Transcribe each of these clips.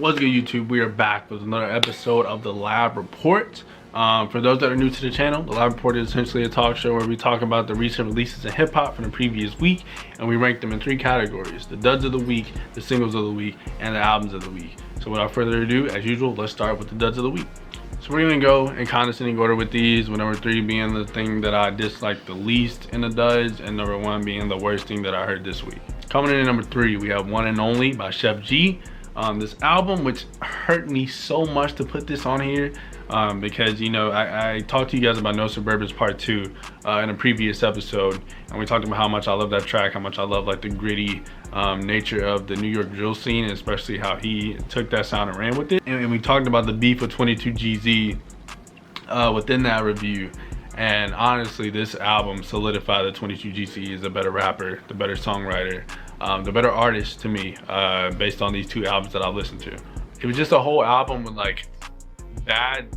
What's good, YouTube? We are back with another episode of the Lab Report. For those that are new to the channel, the Lab Report is essentially a talk show where we talk about the recent releases in hip hop from the previous week, and we rank them in 3 categories: the duds of the week, the singles of the week, and the albums of the week. So without further ado, as usual, let's start with the duds of the week. So we're gonna go in condescending order with these, with number 3 being the thing that I dislike the least in the duds, and number 1 being the worst thing that I heard this week. Coming in at number 3, we have One and Only by Chef G. This album, which hurt me so much to put this on here, because, you know, I talked to you guys about No Suburbans Part 2 in a previous episode, and we talked about how much I love that track, how much I love like the gritty nature of the New York drill scene, and especially how he took that sound and ran with it. And we talked about the beef with 22GZ within that review. And honestly, this album solidified that 22GZ is a better rapper, the better songwriter, the better artist to me, based on these 2 albums that I've listened to. It was just a whole album with like bad,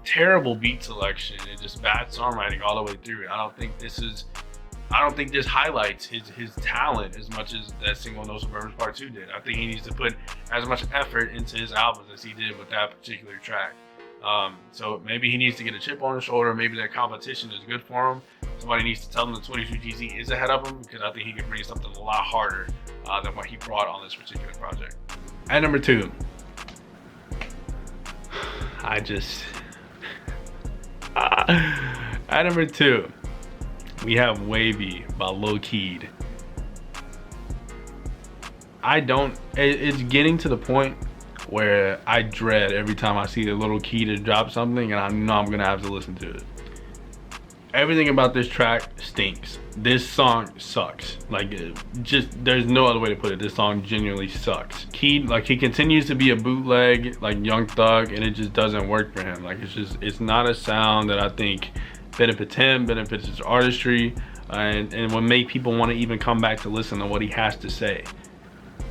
terrible beat selection and just bad songwriting all the way through. I don't think this highlights his talent as much as that single No Suburbans Part 2 did. I think he needs to put as much effort into his albums as he did with that particular track. So maybe he needs to get a chip on his shoulder. Maybe that competition is good for him. Somebody needs to tell him that 22GZ is ahead of him, because I think he can bring something a lot harder than what he brought on this particular project. At number 2, at number 2, we have Wavy by Lil Keed. It's getting to the point where I dread every time I see a little key to drop something, and I know I'm gonna have to listen to it. Everything about this track stinks. This song sucks. Like, there's no other way to put it. This song genuinely sucks. He continues to be a bootleg, like Young Thug, and it just doesn't work for him. Like, it's not a sound that I think benefits him, benefits his artistry, and would make people want to even come back to listen to what he has to say.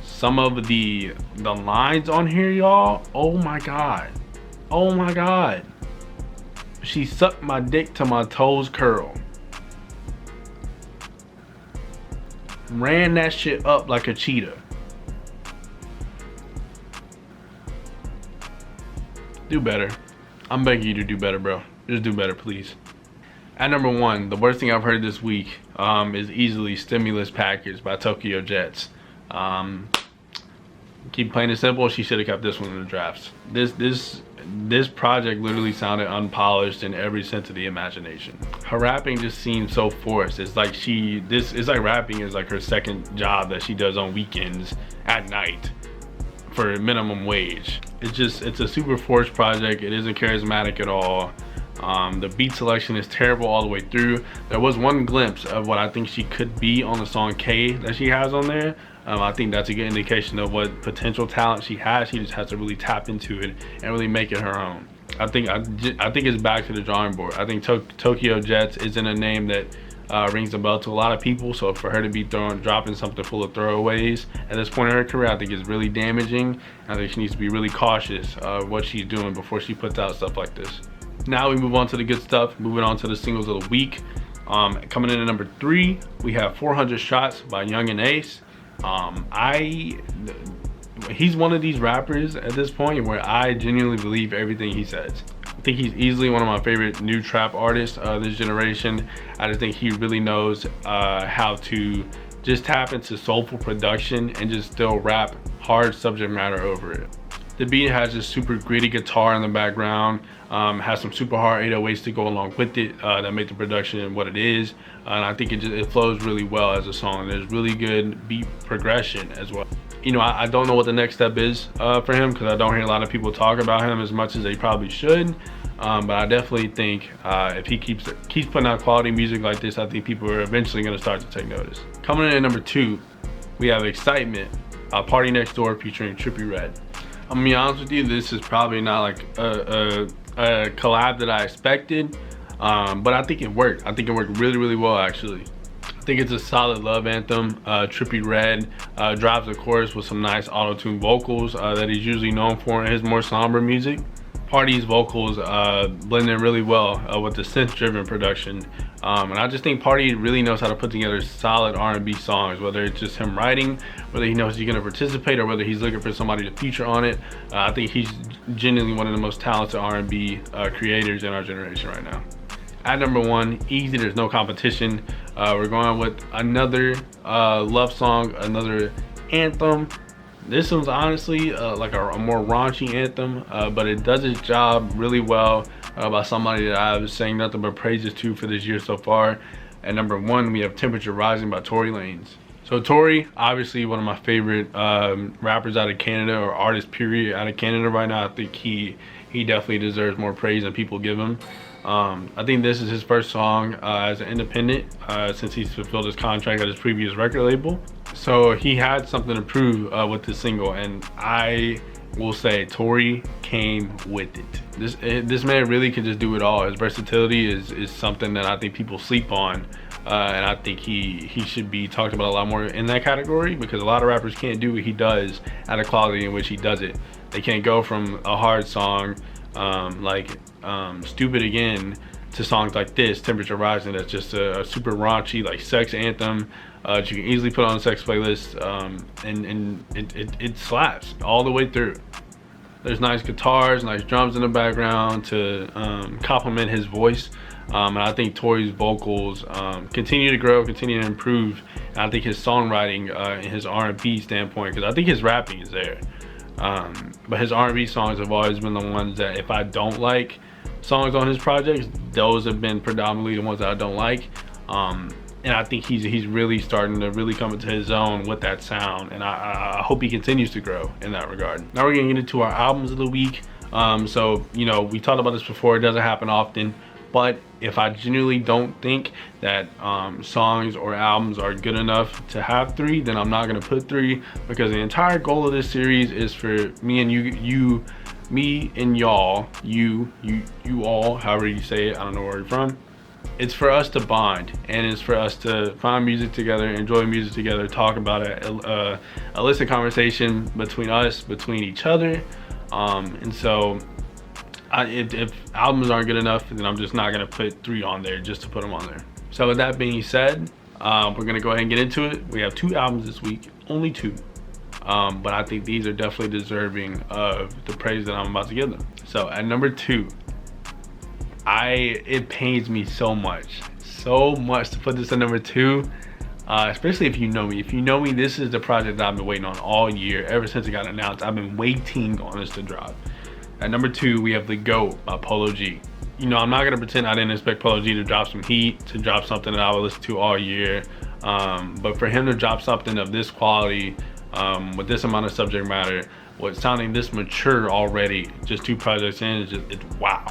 Some of the lines on here, y'all, oh my god, she sucked my dick till my toes curl, ran that shit up like a cheetah. Do better. I'm begging you to do better, bro. Just do better, please. At number 1, the worst thing I've heard this week is easily Stimulus Package by Tokyo Jets. Keep plain and simple, she should have kept this one in the drafts. This project literally sounded unpolished in every sense of the imagination. Her rapping just seemed so forced. It's like rapping is like her second job that she does on weekends at night for minimum wage. It's a super forced project. It isn't charismatic at all. The beat selection is terrible all the way through. There was one glimpse of what I think she could be on the song K that she has on there. I think that's a good indication of what potential talent she has. She just has to really tap into it and really make it her own. I think it's back to the drawing board. I think Tokyo Jets isn't a name that rings a bell to a lot of people. So for her to be dropping something full of throwaways at this point in her career, I think is really damaging. I think she needs to be really cautious of what she's doing before she puts out stuff like this. Now we move on to the good stuff. Moving on to the singles of the week. Coming in at number 3, we have 400 Shots by Young and Ace. He's one of these rappers at this point where I genuinely believe everything he says. I think he's easily one of my favorite new trap artists of this generation. I just think he really knows how to just tap into soulful production and just still rap hard subject matter over it. The beat has this super gritty guitar in the background, has some super hard 808s to go along with it that make the production what it is, and I think it flows really well as a song. There's really good beat progression as well. You know, I don't know what the next step is for him, because I don't hear a lot of people talk about him as much as they probably should, but I definitely think if he keeps putting out quality music like this, I think people are eventually going to start to take notice. Coming in at number 2, we have Excitement, Party Next Door featuring Trippie Redd. I'm gonna be honest with you, this is probably not like a collab that I expected, but I think it worked. I think it worked really, really well, actually. I think it's a solid love anthem. Trippie Redd drives the chorus with some nice auto-tune vocals that he's usually known for in his more somber music. Party's vocals blend in really well with the synth-driven production, and I just think Party really knows how to put together solid R&B songs, whether it's just him writing, whether he knows he's going to participate, or whether he's looking for somebody to feature on it. I think he's genuinely one of the most talented R&B creators in our generation right now. At number 1, easy, there's no competition. We're going with another love song, another anthem. This one's honestly like a more raunchy anthem, but it does its job really well by somebody that I've saying nothing but praises to for this year so far. At number 1, we have Temperature Rising by Tory Lanez. So Tory, obviously one of my favorite rappers out of Canada, or artists period out of Canada right now. I think he definitely deserves more praise than people give him. I think this is his first song as an independent since he's fulfilled his contract at his previous record label. So he had something to prove with this single, and I will say Tory came with it. This man really can just do it all. His versatility is something that I think people sleep on, and I think he should be talked about a lot more in that category, because a lot of rappers can't do what he does at a quality in which he does it. They can't go from a hard song like Stupid Again to songs like this, Temperature Rising, that's just a super raunchy like sex anthem that you can easily put on a sex playlist, and it slaps all the way through. There's nice guitars, nice drums in the background to complement his voice, and I think Tory's vocals continue to grow, continue to improve, and I think his songwriting and his R&B standpoint, because I think his rapping is there, but his R&B songs have always been the ones that if I don't like songs on his projects, those have been predominantly the ones that I don't like, and I think he's really starting to really come into his own with that sound, and I hope he continues to grow in that regard. Now we're gonna get into our albums of the week. So you know, we talked about this before, it doesn't happen often, but if I genuinely don't think that songs or albums are good enough to have 3, then I'm not gonna put 3, because the entire goal of this series is for me and me and y'all, you all, however you say it, I don't know where you're from. It's for us to bond, and it's for us to find music together, enjoy music together, talk about it, elicit conversation between us, between each other, and so if albums aren't good enough, then I'm just not gonna put 3 on there just to put them on there. So with that being said, we're gonna go ahead and get into it. We have 2 albums this week, only 2. But I think these are definitely deserving of the praise that I'm about to give them. So at number 2, it pains me so much to put this at number 2, especially if you know me. If you know me, this is the project that I've been waiting on all year. Ever since it got announced, I've been waiting on this to drop. At number 2, we have The GOAT by Polo G. You know, I'm not gonna pretend I didn't expect Polo G to drop some heat, to drop something that I would listen to all year, but for him to drop something of this quality, with this amount of subject matter, with sounding this mature already, just 2 projects in, it's wow.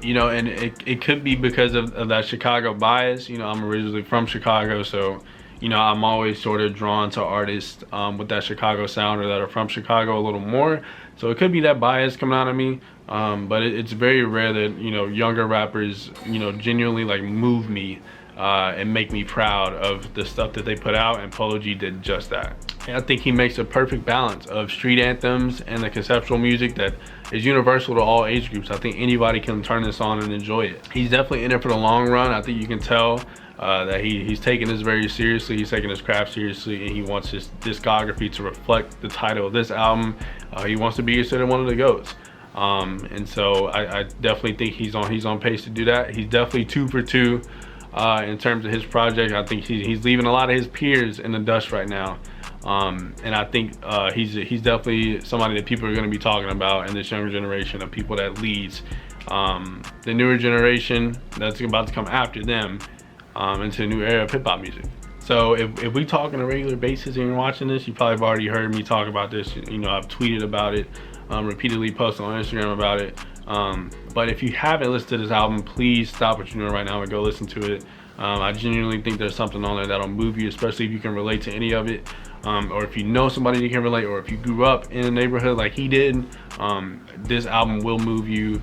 You know, and it could be because of that Chicago bias. You know, I'm originally from Chicago, so you know, I'm always sort of drawn to artists with that Chicago sound, or that are from Chicago a little more. So it could be that bias coming out of me, but it's very rare that, you know, younger rappers, you know, genuinely like move me and make me proud of the stuff that they put out, and Polo G did just that. And I think he makes a perfect balance of street anthems and the conceptual music that is universal to all age groups. I think anybody can turn this on and enjoy it. He's definitely in it for the long run. I think you can tell that he's taking this very seriously. He's taking his craft seriously, and he wants his discography to reflect the title of this album. He wants to be considered one of the GOATs. And so I definitely think he's on pace to do that. He's definitely 2 for 2 in terms of his project. I think he's leaving a lot of his peers in the dust right now. And I think he's definitely somebody that people are going to be talking about in this younger generation of people that leads the newer generation that's about to come after them into a new era of hip-hop music. So if we talk on a regular basis and you're watching this, you probably have already heard me talk about this. You know, I've tweeted about it, repeatedly posted on Instagram about it. But if you haven't listened to this album, please stop what you're doing right now and go listen to it. I genuinely think there's something on there that'll move you, especially if you can relate to any of it, or if you know somebody you can relate, or if you grew up in a neighborhood like he did. This album will move you.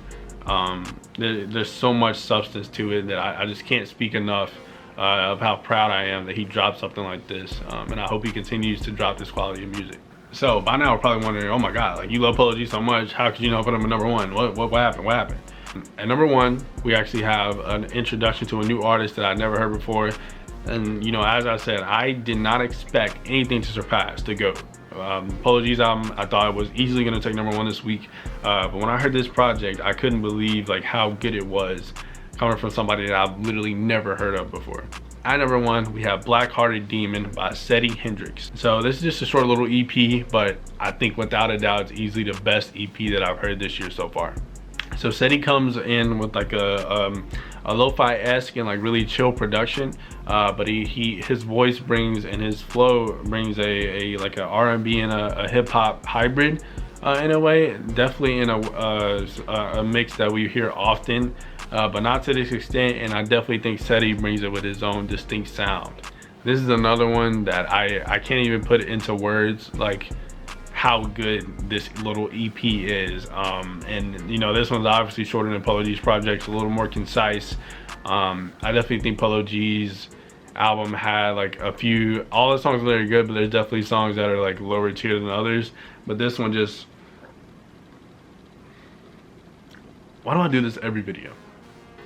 There's so much substance to it that I just can't speak enough of how proud I am that he dropped something like this, and I hope he continues to drop this quality of music. So by now we're probably wondering, oh my God, like you love Polo G so much, how could you not put him at number one? What happened? What happened? At number one, we actually have an introduction to a new artist that I never heard before. And you know, as I said, I did not expect anything to surpass the GOAT. Polo G's album, I thought it was easily gonna take number one this week. But when I heard this project, I couldn't believe like how good it was coming from somebody that I've literally never heard of before. At number one, we have Black Hearted Demon by Seti Hendrix. So this is just a short little EP, but I think without a doubt, it's easily the best EP that I've heard this year so far. So Seti comes in with like a lo-fi-esque and like really chill production, but his voice brings and his flow brings a like a R&B and a hip-hop hybrid in a way, definitely in a mix that we hear often, but not to this extent. And I definitely think Seti brings it with his own distinct sound. This is another one that I can't even put it into words, like how good this little EP is. And you know, this one's obviously shorter than Polo G's projects, a little more concise. I definitely think Polo G's album had like all the songs are very good, but there's definitely songs that are like lower tier than others. But this one just, why do I do this every video?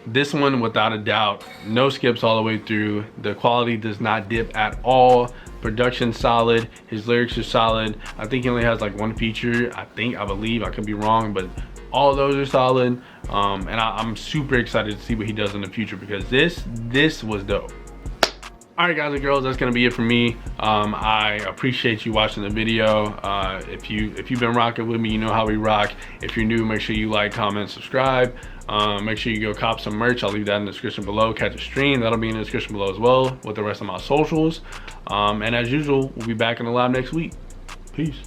This one, without a doubt, no skips all the way through. The quality does not dip at all. Production solid, his lyrics are solid. I think he only has like one feature, I believe, I could be wrong, but all of those are solid. And I'm super excited to see what he does in the future, because this was dope. All right, guys and girls, that's gonna be it for me. I appreciate you watching the video. If you've been rocking with me, you know how we rock. If you're new, make sure you like, comment, subscribe. Make sure you go cop some merch. I'll leave that in the description below. Catch a stream, that'll be in the description below as well, with the rest of my socials. And as usual, we'll be back in the lab next week. Peace.